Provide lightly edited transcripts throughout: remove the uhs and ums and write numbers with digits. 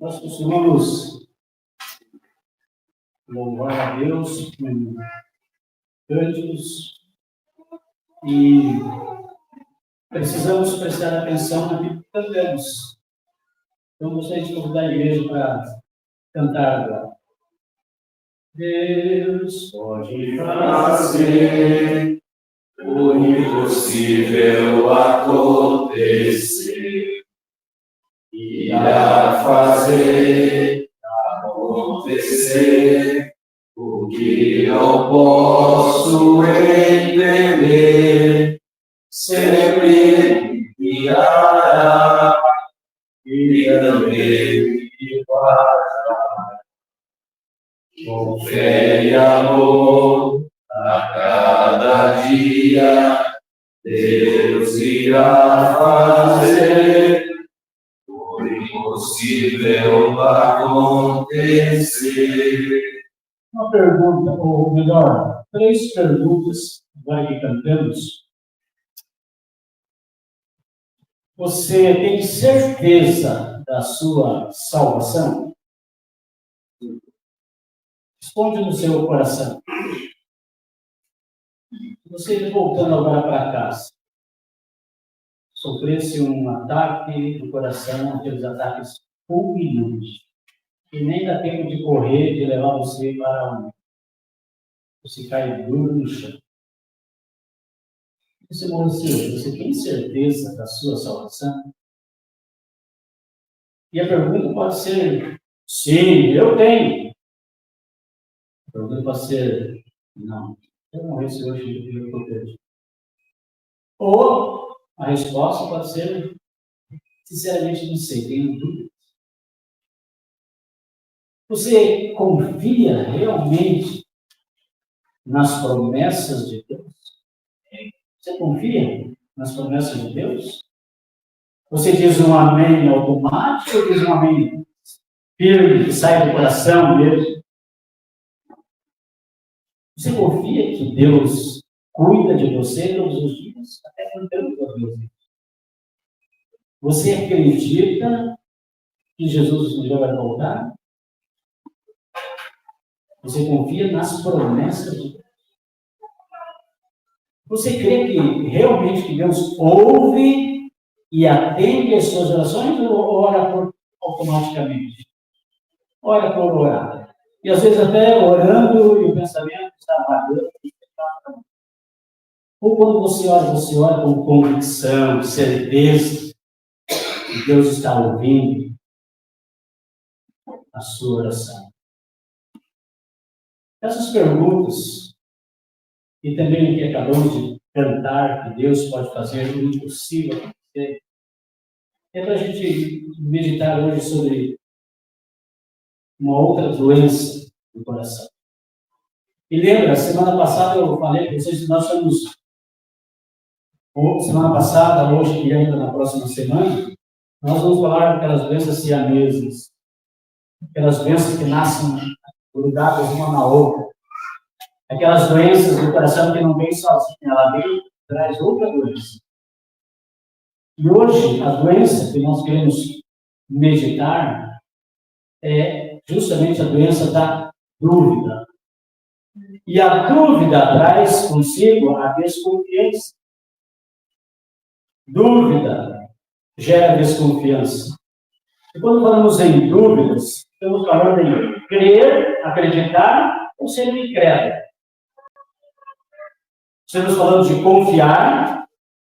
Nós costumamos louvar a Deus com cânticos e precisamos prestar atenção naquilo que cantamos. Então, gostaria de convidar a igreja para cantar agora. Deus pode fazer o impossível acontecer e a fazer acontecer o que não posso entender. Sempre me guiará e também me guardará. Com fé e amor a cada dia, Deus irá fazer o impossível acontecer. Uma pergunta, ou melhor, 3 perguntas, agora que cantamos. Você tem certeza da sua salvação? Responde no seu coração. Você voltando agora para casa, sofresse um ataque do coração, aqueles ataques fulminantes, que nem dá tempo de correr, de levar você para onde? Você cai duro no chão. Você morreu, você tem certeza da sua salvação? E a pergunta pode ser, sim, eu tenho. A pergunta pode ser, não, se eu morresse hoje, eu estou perdido. Ou a resposta pode ser, sinceramente, não sei, tenho dúvidas. Você confia realmente nas promessas de Deus? Você confia nas promessas de Deus? Você diz um amém automático ou diz um amém firme, que sai do coração mesmo? Você confia que Deus cuida de você todos os dias? Até cantando com Deus. Você acredita que Jesus um dia vai voltar? Você confia nas promessas de Deus? Você crê que realmente que Deus ouve e atende as suas orações ou ora automaticamente? Ora por orar. E às vezes até orando e o pensamento está apagando. Ou quando você ora com convicção, certeza que Deus está ouvindo a sua oração. Essas perguntas, e também o que acabamos de cantar, que Deus pode fazer o impossível acontecer, é para a gente meditar hoje sobre uma outra doença do coração. E lembra, semana passada eu falei para vocês que nós somos, semana passada, hoje e ainda na próxima semana, nós vamos falar daquelas doenças siamesas, aquelas doenças que nascem grudadas uma na outra, aquelas doenças do coração que não vem sozinha, ela vem traz outra doença. E hoje, a doença que nós queremos meditar é justamente a doença da dúvida. E a dúvida traz consigo a desconfiança. Dúvida gera desconfiança. E quando falamos em dúvidas, estamos falando em crer, acreditar ou ser incrédulo. Estamos falando de confiar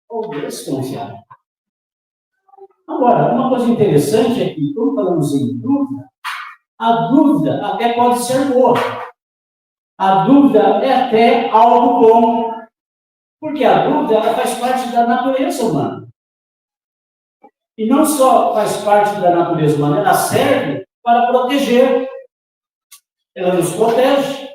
ou desconfiar. Agora, uma coisa interessante é que, quando falamos em dúvida, a dúvida até pode ser boa. A dúvida é até algo bom. Porque a dúvida ela faz parte da natureza humana. E não só faz parte da natureza humana, ela serve para proteger. Ela nos protege.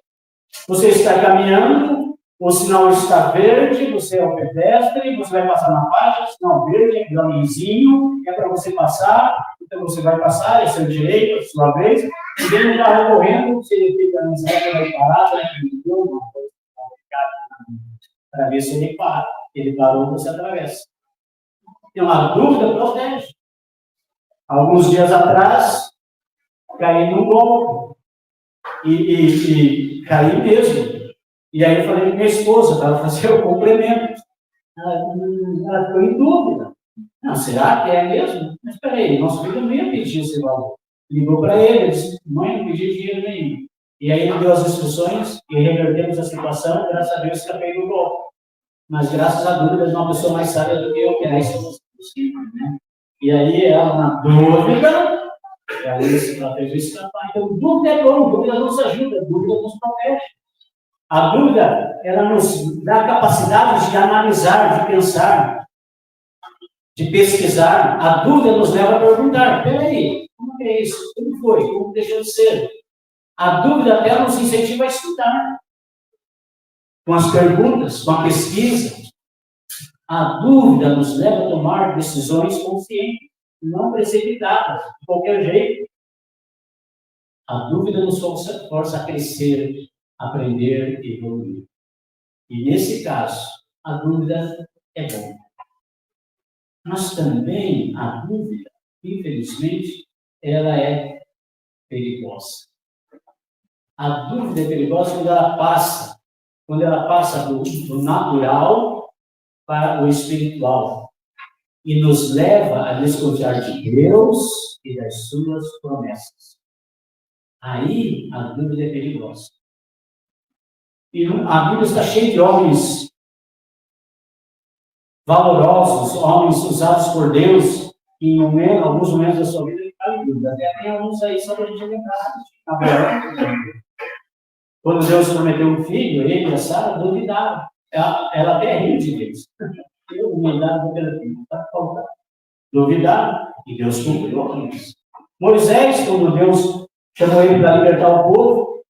Você está caminhando, o sinal está verde, você é o pedestre, você vai passar na faixa, sinal verde, é caminhozinho, é para você passar, Então você vai passar, é seu direito, a sua vez, e ele não está recorrendo, se ele fica na certa, vai parar, vai para ver se ele para. Ele parou, você atravessa. Então, a dúvida protege. Alguns dias atrás, caí num golpe. E caí mesmo. E aí eu falei com minha esposa, para ela fazer o complemento. Ela ficou em dúvida. Não, será que é mesmo? Mas espera aí, nosso filho não ia pedir esse valor. Ligou para ele, disse, mãe, não pedi dinheiro nenhum. E aí ele deu as instruções e revertemos a situação, graças a Deus escapei do golpe. Mas graças à dúvida de uma pessoa mais sábia do que eu, que era isso possível, né? E aí ela, na dúvida, ela fez o escapar. Então, dúvida é bom, dúvida nos ajuda, dúvida nos protege. A dúvida, ela nos dá a capacidade de analisar, de pensar, de pesquisar. A dúvida nos leva a perguntar, peraí, como é isso? Como foi? Como deixou de ser? A dúvida até nos incentiva a estudar. Com as perguntas, com a pesquisa. A dúvida nos leva a tomar decisões conscientes, não precipitadas, de qualquer jeito. A dúvida nos força a crescer, aprender e evoluir. E nesse caso, a dúvida é bom. Mas também a dúvida, infelizmente, ela é perigosa. A dúvida é perigosa quando ela passa do natural para o espiritual e nos leva a desconfiar de Deus e das suas promessas. Aí a dúvida é perigosa. E a Bíblia está cheia de homens valorosos, homens usados por Deus, que em alguns momentos da sua vida ficaram em dúvida. Até tem alguns aí só para a gente lembrar. Quando Deus prometeu um filho, ele e a Sara duvidaram. Ela até riu de Deus. Eu duvidava pelo filho, está faltando. Duvidaram, e Deus cumpriu com isso. Moisés, quando Deus chamou ele para libertar o povo,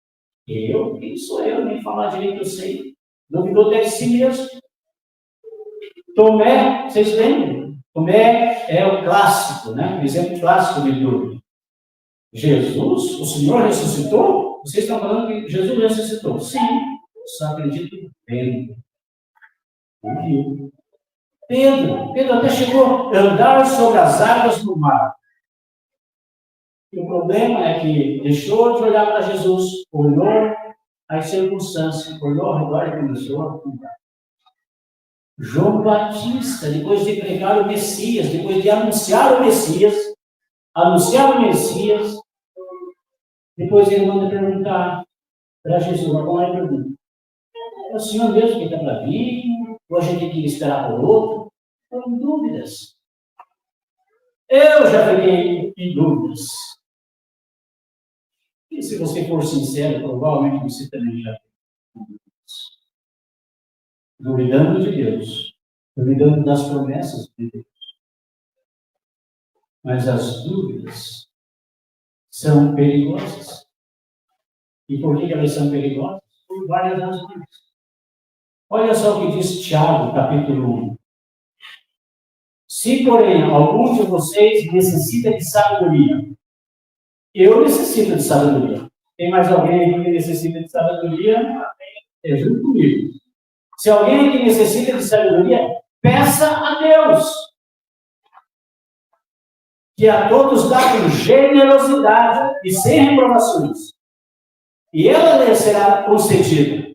quem sou eu? Nem falar direito eu sei. Duvidou até de si mesmo. Tomé, vocês lembram? Tomé é o clássico, né? O exemplo clássico de dúvida. Jesus, o Senhor ressuscitou? Vocês estão falando que Jesus ressuscitou? Sim, eu só acredito em Pedro. Pedro até chegou a andar sobre as águas do mar. E o problema é que deixou de olhar para Jesus, olhou as circunstâncias, olhou ao redor e começou a afundar. João Batista, depois de pregar o Messias, depois de anunciar o Messias, depois ele manda perguntar para Jesus, qual é a pergunta? É o Senhor mesmo que está para vir? Ou a gente tem que esperar por outro? Foram dúvidas. Eu já fiquei em dúvidas. E se você for sincero, provavelmente você também já tem dúvidas. Duvidando de Deus, duvidando das promessas de Deus. Mas as dúvidas são perigosas. E por que elas são perigosas? Por várias razões. Olha só o que diz Tiago, capítulo 1. Se, porém, algum de vocês necessita de sabedoria, eu necessito de sabedoria. Tem mais alguém aqui que necessita de sabedoria? É junto comigo. Se alguém que necessita de sabedoria, peça a Deus, que a todos dá com generosidade e sem reprovações, e ela lhe será concedida.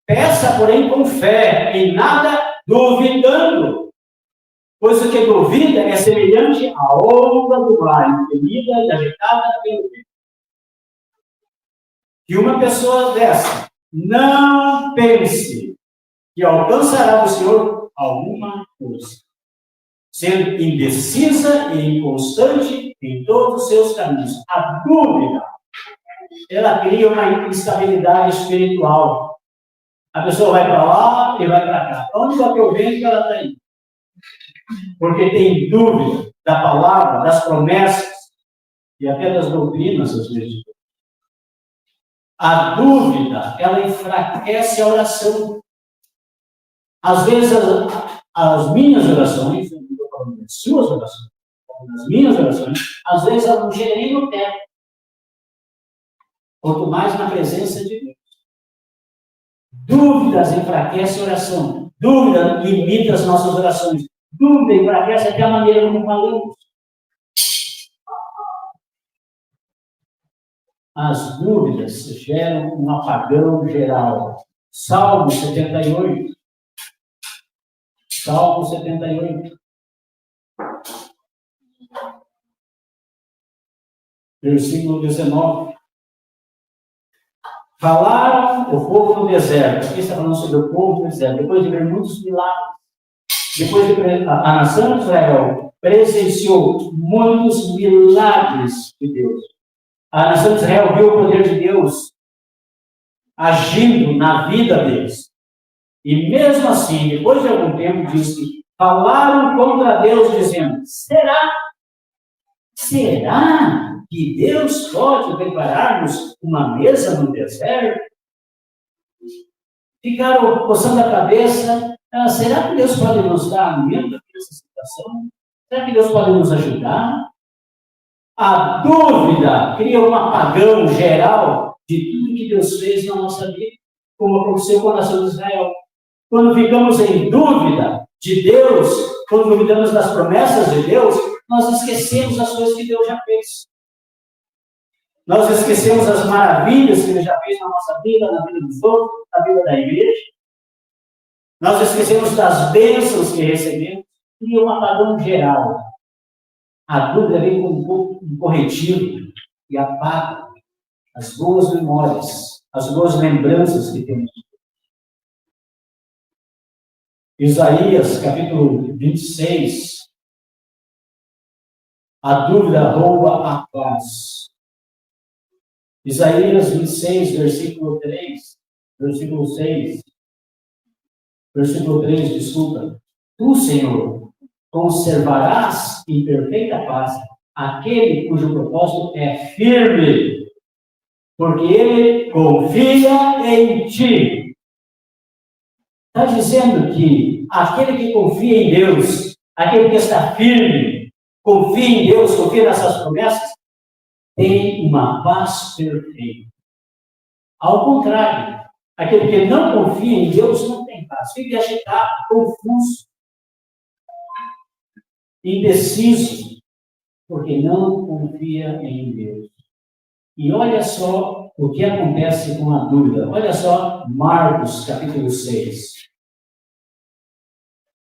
Peça, porém, com fé, em nada duvidando, pois o que duvida é semelhante à onda do mar, impelida e agitada pelo vento. Que uma pessoa dessa não pense que alcançará do Senhor alguma coisa, sendo indecisa e inconstante em todos os seus caminhos. A dúvida, ela cria uma instabilidade espiritual. A pessoa vai para lá e vai para cá. Onde bateu o vento que ela está indo? Porque tem dúvida da palavra, das promessas e até das doutrinas, às vezes. A dúvida, ela enfraquece a oração. Às vezes, as minhas orações, as suas orações, nas minhas orações, às vezes ela não chega nem no teto. Quanto mais na presença de Deus. Dúvidas enfraquecem a oração. Dúvida limita as nossas orações. Dúvida enfraquece até a maneira como falamos. As dúvidas geram um apagão geral. Salmo 78. Salmo 78. Versículo 19. Falaram o povo no deserto. Aqui está falando sobre o povo no deserto. Depois de ver muitos milagres. Depois de ver a nação de Israel presenciou muitos milagres de Deus. A nação de Israel viu o poder de Deus agindo na vida deles. E mesmo assim, depois de algum tempo, diz que falaram contra Deus, dizendo: será que Deus pode preparar-nos uma mesa no deserto? Ficaram coçando a cabeça. Será que Deus pode nos dar alimento nessa situação? Será que Deus pode nos ajudar? A dúvida cria um apagão geral de tudo que Deus fez na nossa vida, como aconteceu com a nação de Israel. Quando ficamos em dúvida de Deus, quando duvidamos das promessas de Deus, nós esquecemos as coisas que Deus já fez. Nós esquecemos as maravilhas que Ele já fez na nossa vida, na vida dos outros, na vida da igreja. Nós esquecemos das bênçãos que recebemos e um apagão geral. A dúvida vem com um corretivo e apaga as boas memórias, as boas lembranças que temos. Isaías, capítulo 26. A dúvida rouba a paz. Isaías 26, versículo 3, versículo 6. Versículo 3, desculpa. Tu, Senhor, conservarás em perfeita paz aquele cujo propósito é firme, porque ele confia em ti. Está dizendo que aquele que confia em Deus, aquele que está firme, confia em Deus, confia nessas promessas, tem uma paz perfeita. Ao contrário, aquele que não confia em Deus não tem paz, fica agitado, confuso, indeciso, porque não confia em Deus. E olha só o que acontece com a dúvida. Olha só Marcos, capítulo 6.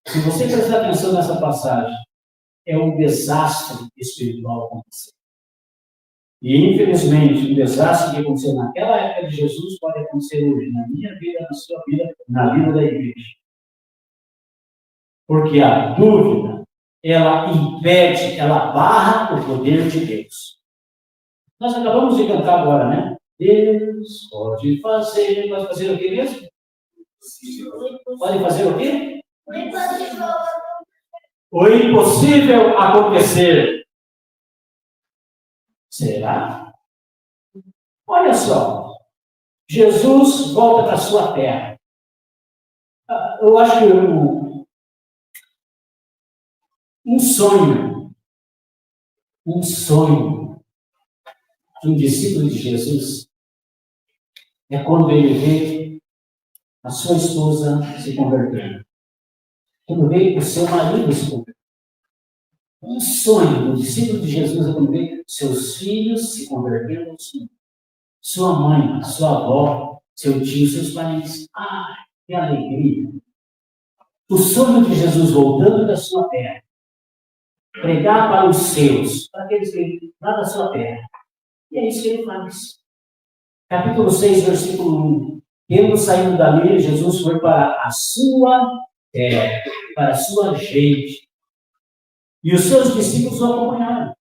Se você prestar atenção nessa passagem, é um desastre espiritual acontecer. E, infelizmente, o desastre que aconteceu naquela época de Jesus pode acontecer hoje, na minha vida, na sua vida, na vida da igreja. Porque a dúvida, ela impede, ela barra o poder de Deus. Nós acabamos de cantar agora, né? Deus pode fazer o quê mesmo? Pode fazer o quê? O impossível acontecer. Será? Olha só. Jesus volta para a sua terra. Eu acho que um sonho de um discípulo de Jesus é quando ele vê a sua esposa se convertendo. Quando vê o seu marido se convertendo. Um sonho do discípulo de Jesus é quando vê seus filhos se convertendo ao Senhor. Sua mãe, sua avó, seu tio, seus parentes. Que alegria! O sonho de Jesus voltando da sua terra. Pregar para os seus, para aqueles que lá da sua terra. E é isso que ele faz. Capítulo 6, versículo 1. Tendo saído dali, Jesus foi para a sua terra, para a sua gente. E os seus discípulos o acompanharam.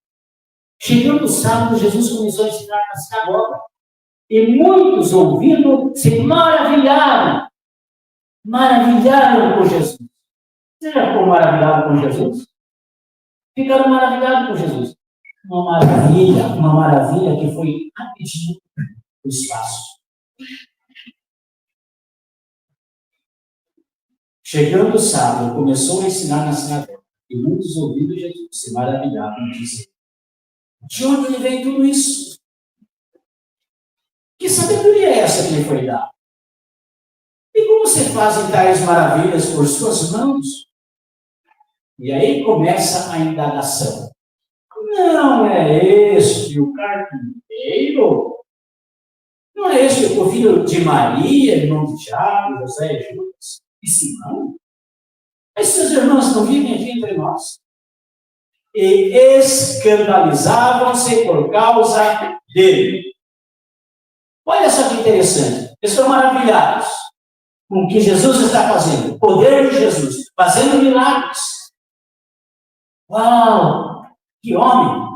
Chegando o sábado, Jesus começou a ensinar na sinagoga. E muitos, ouvindo, se maravilharam. Maravilharam com Jesus. Você já ficou maravilhado com Jesus? Ficaram maravilhados com Jesus. Uma maravilha que foi rapidinho no espaço. Chegando o sábado, começou a ensinar na sinagoga. E muitos ouvindo Jesus se maravilhavam e diziam: de onde lhe vem tudo isso? Que sabedoria é essa que lhe foi dada? E como se fazem tais maravilhas por suas mãos? E aí começa a indagação. Não é este o carpinteiro? Não é este o filho de Maria, irmão de Tiago, José e Judas e Simão? Mas seus irmãos não vivem aqui entre nós? E escandalizavam-se por causa dele. Olha só que interessante. Estão maravilhados com o que Jesus está fazendo. O poder de Jesus, fazendo milagres. Uau! Que homem!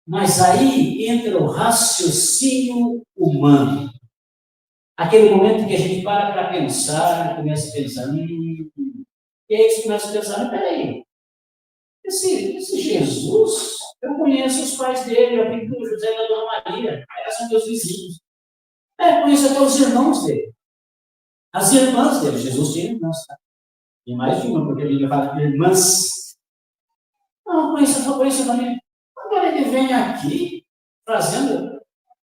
Mas aí entra o raciocínio humano. Aquele momento que a gente para pensar, começa a pensar, e aí você começa a pensar, peraí, esse Jesus, eu conheço os pais dele, eu tenho o José e a Dona Maria, são meus vizinhos. Eu conheço até os irmãos dele. As irmãs dele, Jesus tinha irmãs, tá? Tem mais de uma, porque a Bíblia fala de irmãs. Não, conheço a família. Agora ele vem aqui, fazendo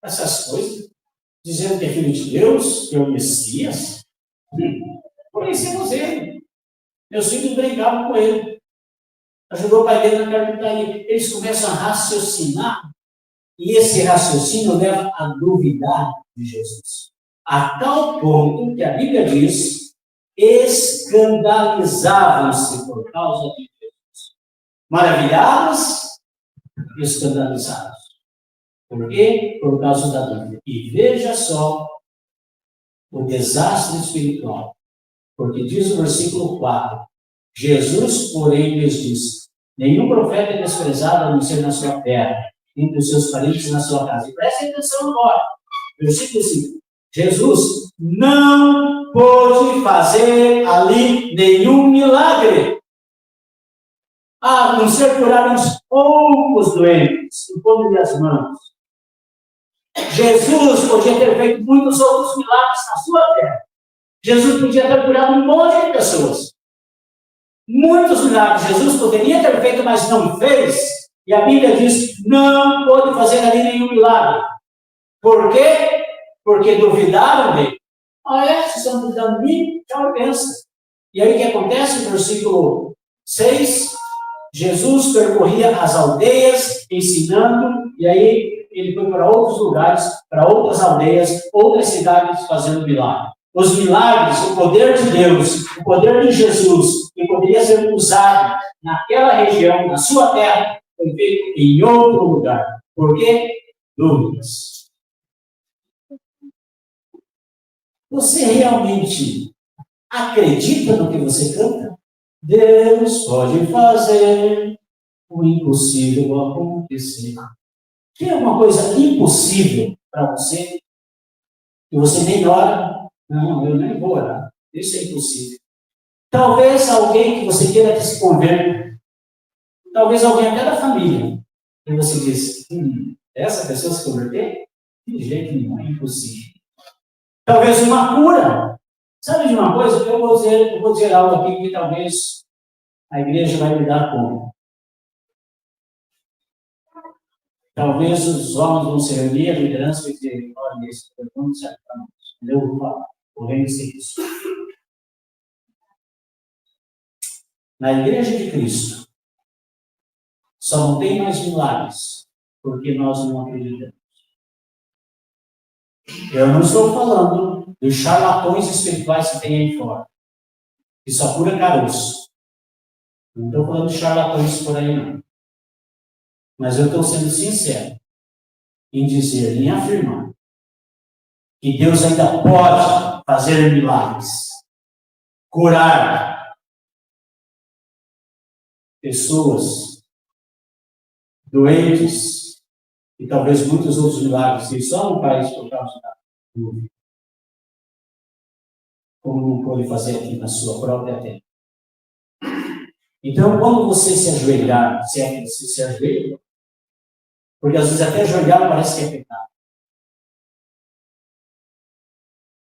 essas coisas, dizendo que é filho de Deus, que é o Messias. Conhecemos ele. Meus filhos brincavam com ele. Ajudou o pai dele na carpintaria. Eles começam a raciocinar, e esse raciocínio leva a duvidar de Jesus. A tal ponto que a Bíblia diz, escandalizavam-se por causa de Jesus. Maravilhados, escandalizados. Por quê? Por causa da dúvida. E veja só o desastre espiritual. Porque diz o versículo 4, Jesus, porém, lhes disse, nenhum profeta é desprezado a não ser na sua terra, entre os seus parentes e na sua casa. E preste atenção agora. Versículo 5. Jesus não pôde fazer ali nenhum milagre, a não ser curar uns poucos doentes, impondo-lhe as mãos. Jesus podia ter feito muitos outros milagres na sua terra. Jesus podia ter curado um monte de pessoas. Muitos milagres Jesus poderia ter feito, mas não fez. E a Bíblia diz, não pôde fazer ali nenhum milagre. Por quê? Porque duvidaram dele. Vocês estão duvidando de mim? Tchau, pensa. E aí o que acontece? No versículo 6, Jesus percorria as aldeias, ensinando, e aí ele foi para outros lugares, para outras aldeias, outras cidades, fazendo milagres. Os milagres, o poder de Deus, o poder de Jesus, que poderia ser usado naquela região, na sua terra, foi feito em outro lugar. Por quê? Dúvidas. Você realmente acredita no que você canta? Deus pode fazer o impossível acontecer. Tem alguma coisa impossível para você? Que você nem ora? Não, eu nem vou orar. Isso é impossível. Talvez alguém que você queira que se converta. Talvez alguém até da família. E você diz, essa pessoa se converter? De jeito nenhum, é impossível. Talvez uma cura. Sabe de uma coisa? Eu vou dizer algo aqui que talvez a igreja vai me dar conta. Talvez os homens vão se reunir, a liderança vai dizer, olha, esse não serve para nós. Eu vou falar, porém, sei isso. Na igreja de Cristo, só não tem mais milagres, porque nós não acreditamos. Eu não estou falando dos charlatões espirituais que tem aí fora, que só cura caroço. Não estou falando de charlatões por aí, não. Mas eu estou sendo sincero em dizer, em afirmar, que Deus ainda pode fazer milagres, curar pessoas doentes e talvez muitos outros milagres que só no país por causa da dúvida. Como não pode fazer aqui na sua própria terra. Então, quando você se ajoelhar, se é que você se ajoelha, porque às vezes até ajoelhar parece que é pecado.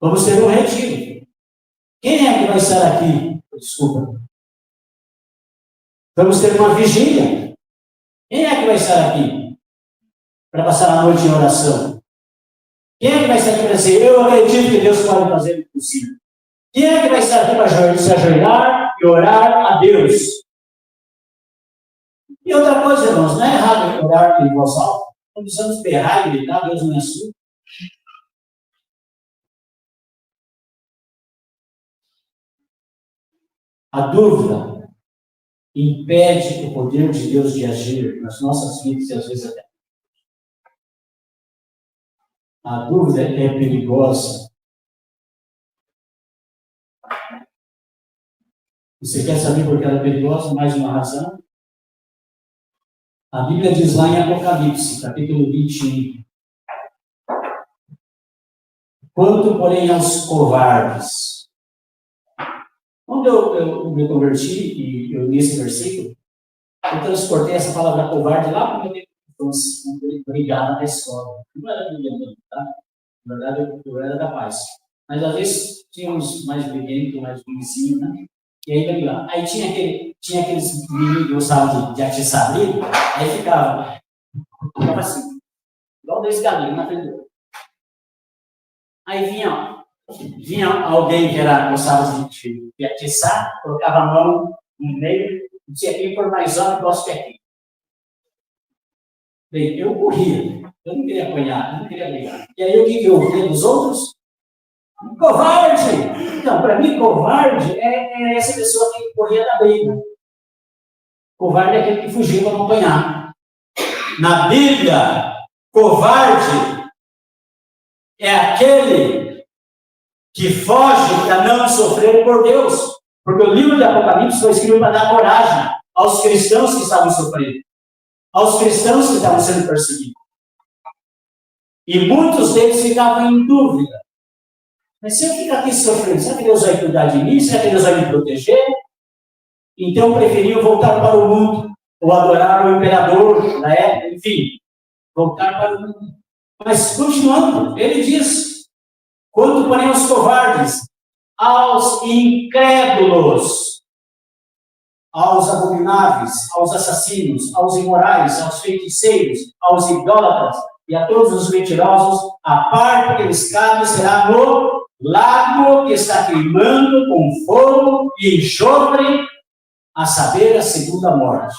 Vamos ter um retiro. Quem é que vai estar aqui? Desculpa. Vamos ter uma vigília. Quem é que vai estar aqui para passar a noite em oração? Quem é que vai estar aqui para dizer, eu acredito que Deus pode fazer o possível? Quem é que vai estar aqui para se ajoelhar e orar a Deus? E outra coisa, irmãos, não é errado orar em voz alta. Não precisamos berrar e gritar, Deus não é surdo. A dúvida impede o poder de Deus de agir nas nossas vidas e às vezes até. A dúvida é perigosa. Você quer saber por que ela é perigosa? Mais uma razão. A Bíblia diz lá em Apocalipse, capítulo 21. Quanto, porém, aos covardes. Quando eu me converti, e eu li esse versículo, eu transportei essa palavra covarde lá para o meu tempo de infância, quando eu brigava na escola. Não era briguento, tá? Na verdade, eu era da paz. Mas, às vezes, tinha uns mais briguentos, mais bonicinhos, né? E aí, brigava. Aí tinha aqueles meninos que gostavam de atiçar briga, aí ficava assim, igual dois galinhos na frente do outro. Aí vinha alguém que gostava de atiçar, colocava a mão no meio, e dizia, quem for mais homem, gosto de aqui. Bem, eu corria, eu não queria apanhar, eu não queria brigar. E aí o que eu ouvia dos outros? Covarde! Então, para mim, covarde é essa pessoa que corria da briga. Covarde é aquele que fugiu para não apanhar. Na Bíblia, covarde é aquele que foge para não sofrer por Deus. Porque o livro de Apocalipse foi escrito para dar coragem aos cristãos que estavam sofrendo, aos cristãos que estavam sendo perseguidos. E muitos deles ficavam em dúvida. Mas se eu ficar aqui sofrendo, será que Deus vai cuidar de mim? Será que Deus vai me proteger? Então preferiam voltar para o mundo, ou adorar o imperador da época, enfim, voltar para o mundo. Mas continuando, ele diz, quanto porém aos covardes, aos incrédulos, aos abomináveis, aos assassinos, aos imorais, aos feiticeiros, aos idólatras e a todos os mentirosos, a parte que eles cabem será no lago que está queimando com fogo e enxofre, a saber, a segunda morte.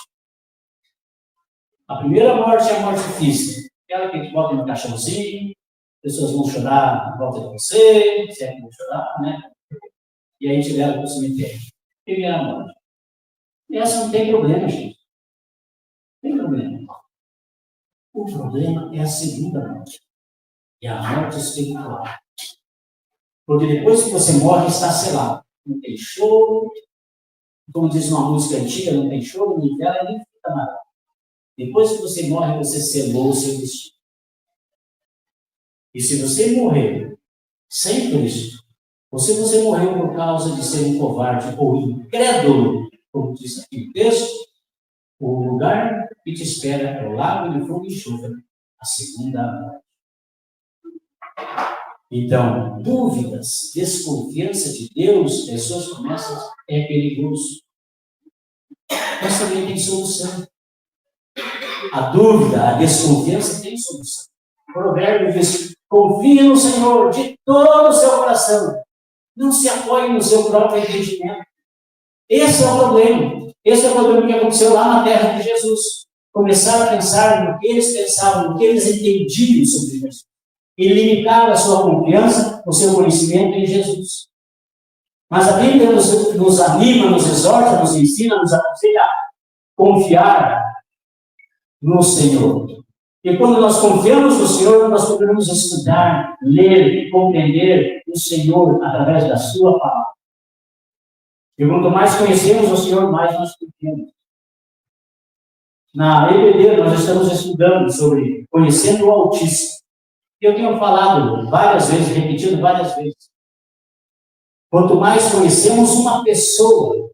A primeira morte é a morte física, aquela que te bota no caixãozinho, pessoas vão chorar em volta de você, se é que vão chorar, né? E aí te leva para o cemitério. Primeira morte. E essa não tem problema, gente. Não tem problema. O problema é a segunda morte. É a morte espiritual. Porque depois que você morre, está selado. Não tem choro. Como diz uma música antiga, não tem choro, nem vela, nem fica nada. Depois que você morre, você selou o seu destino. E se você morrer sem Cristo, ou se você morreu por causa de ser um covarde ou incrédulo, como diz aqui o texto, o lugar que te espera é o lago de fogo e enxofre, a segunda morte. Então, dúvidas, desconfiança de Deus, das suas promessas, é perigoso. Mas também tem solução. A dúvida, a desconfiança tem solução. O provérbio diz, confie no Senhor de todo o seu coração. Não se apoie no seu próprio entendimento. Esse é o problema. Esse é o problema que aconteceu lá na terra de Jesus. Começaram a pensar no que eles pensavam, no que eles entendiam sobre Jesus. E limitaram a sua confiança, o seu conhecimento em Jesus. Mas a Bíblia nos anima, nos exorta, nos ensina, nos aconselha a confiar no Senhor. E quando nós confiamos no Senhor, nós podemos estudar, ler, compreender o Senhor através da sua palavra. E quanto mais conhecemos o Senhor, mais nós confiamos. Na EBD, nós estamos estudando sobre conhecendo o Altíssimo. Eu tenho falado várias vezes, repetido várias vezes. Quanto mais conhecemos uma pessoa,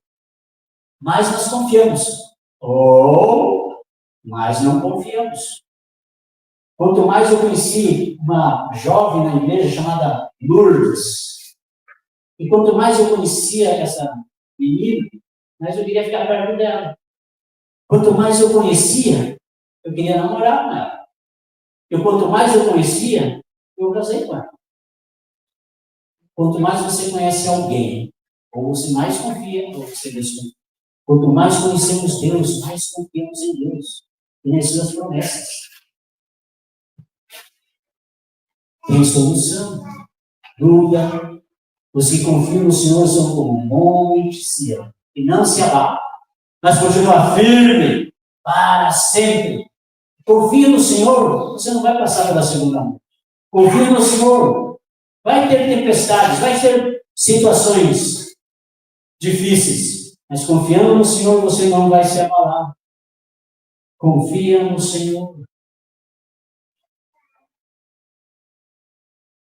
mais nós confiamos. Ou mais não confiamos. Quanto mais eu conheci uma jovem na igreja chamada Lourdes, e quanto mais eu conhecia essa menina, mais eu queria ficar perto dela. Quanto mais eu conhecia, eu queria namorar com ela. E quanto mais eu conhecia, eu casei com ela. Quanto mais você conhece alguém, ou você mais confia, ou você desconfia. Quanto mais conhecemos Deus, mais confiamos em Deus e nas suas promessas. Tem solução. Dúvida. Os que confiam no Senhor são como um monte de Sião, e não se abala, mas continua firme para sempre. Confia no Senhor, você não vai passar pela segunda mão. Confia no Senhor. Vai ter tempestades, vai ter situações difíceis, mas confiando no Senhor você não vai se abalar. Confia no Senhor.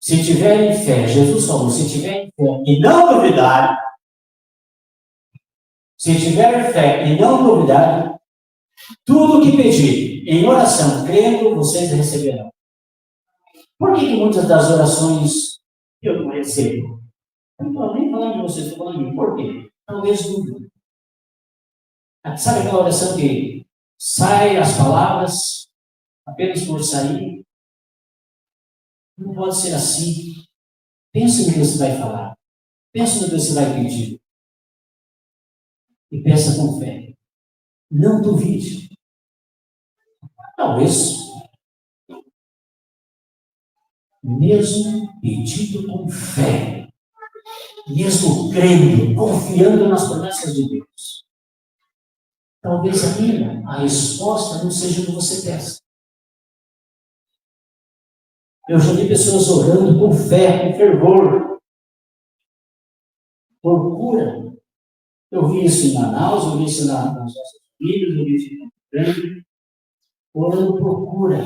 Se tiverem fé, Jesus falou, se tiverem fé e não duvidar, se tiver fé e não duvidar, tudo o que pedir em oração, crendo, vocês receberão. Por que muitas das orações eu não recebo? Eu não estou nem falando de vocês, estou falando de mim. Por quê? Talvez dúvida. Sabe aquela oração que sai as palavras apenas por sair? Não pode ser assim. Pensa no que você vai falar. Pensa no que você vai pedir. E peça com fé. Não duvide. Talvez, mesmo pedindo com fé, mesmo crendo, confiando nas promessas de Deus, talvez ainda a resposta não seja o que você peça. Eu já vi pessoas orando com fé, com fervor, por cura. Eu vi isso em Manaus, eu vi isso nas nossas famílias, eu vi isso em Grande, orando por cura.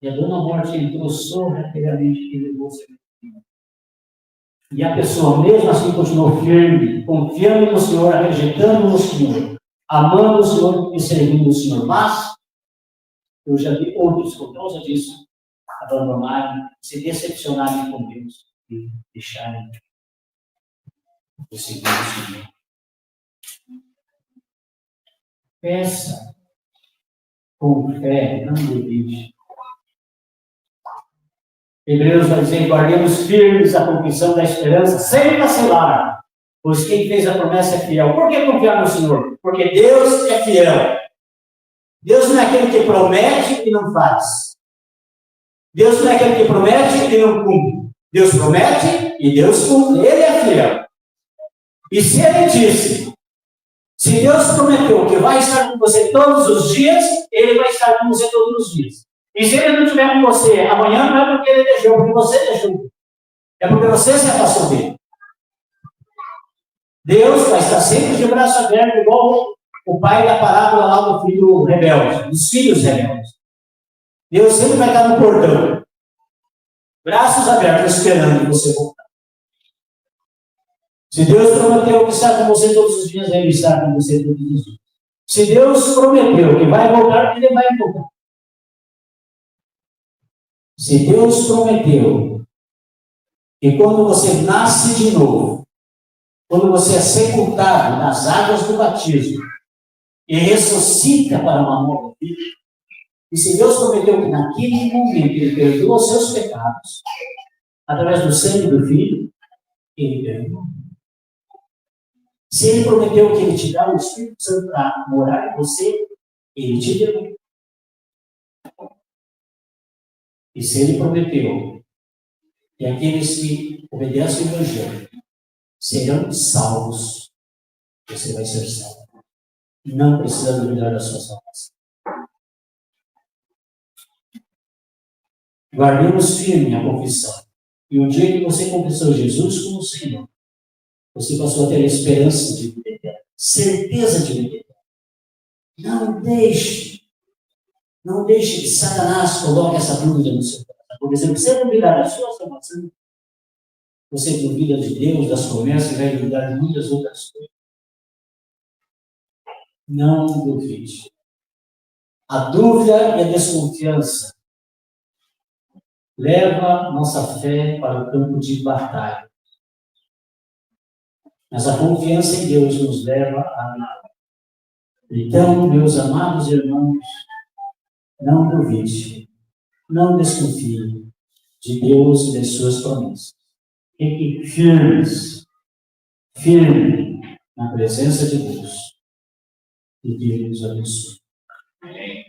E a dona Morte entrou sorrateiramente e levou o seu filho. E a pessoa, mesmo assim, continuou firme, confiando no Senhor, acreditando no Senhor, amando o Senhor e servindo o Senhor. Mas eu já vi outros, por causa disso, abandonarem, se decepcionarem com Deus e deixarem de seguir o Senhor. Peça com fé, não duvide. Hebreus vai dizer, guardemos firmes a confissão da esperança, sem vacilar, pois quem fez a promessa é fiel. Por que confiar no Senhor? Porque Deus é fiel. Deus não é aquele que promete e não faz. Deus não é aquele que promete e não cumpre. Deus promete e Deus cumpre. Ele é fiel. E se Ele disse, se Deus prometeu que vai estar com você todos os dias, Ele vai estar com você todos os dias. E se Ele não estiver com você amanhã, não é porque Ele deixou, porque você deixou. É porque você se afastou dele. Deus vai estar sempre de braço aberto, igual o pai da parábola lá do filho rebelde, dos filhos rebeldes. Deus sempre vai estar no portão, braços abertos, esperando você voltar. Se Deus prometeu que está com você todos os dias, Ele está com você todos os dias. Se Deus prometeu que vai voltar, Ele vai voltar. Se Deus prometeu que quando você nasce de novo, quando você é sepultado nas águas do batismo e ressuscita para uma nova vida, e se Deus prometeu que naquele momento Ele perdoa os seus pecados, através do sangue do Filho, Ele perdoa. Se Ele prometeu que Ele te dá o Espírito Santo para morar em você, Ele te deu. E se Ele prometeu que aqueles que obedecem ao Evangelho serão salvos, você vai ser salvo. Não precisa duvidar da sua salvação. Guardemos firme a confissão. E o dia que você confessou Jesus como Senhor, você passou a ter a esperança de vida eterna, certeza de vida eterna. Não deixe que Satanás coloque essa dúvida no seu coração. Por exemplo, você duvidar da sua salvação, você duvida de Deus, das promessas, e vai duvidar de muitas outras coisas. Não duvide. A dúvida e a desconfiança leva nossa fé para o campo de batalha. Mas a confiança em Deus nos leva a nada. Então, meus amados irmãos, não duvide, não desconfie de Deus e das suas promessas. Fique firmes, firme na presença de Deus. E Deus abençoe. Amém.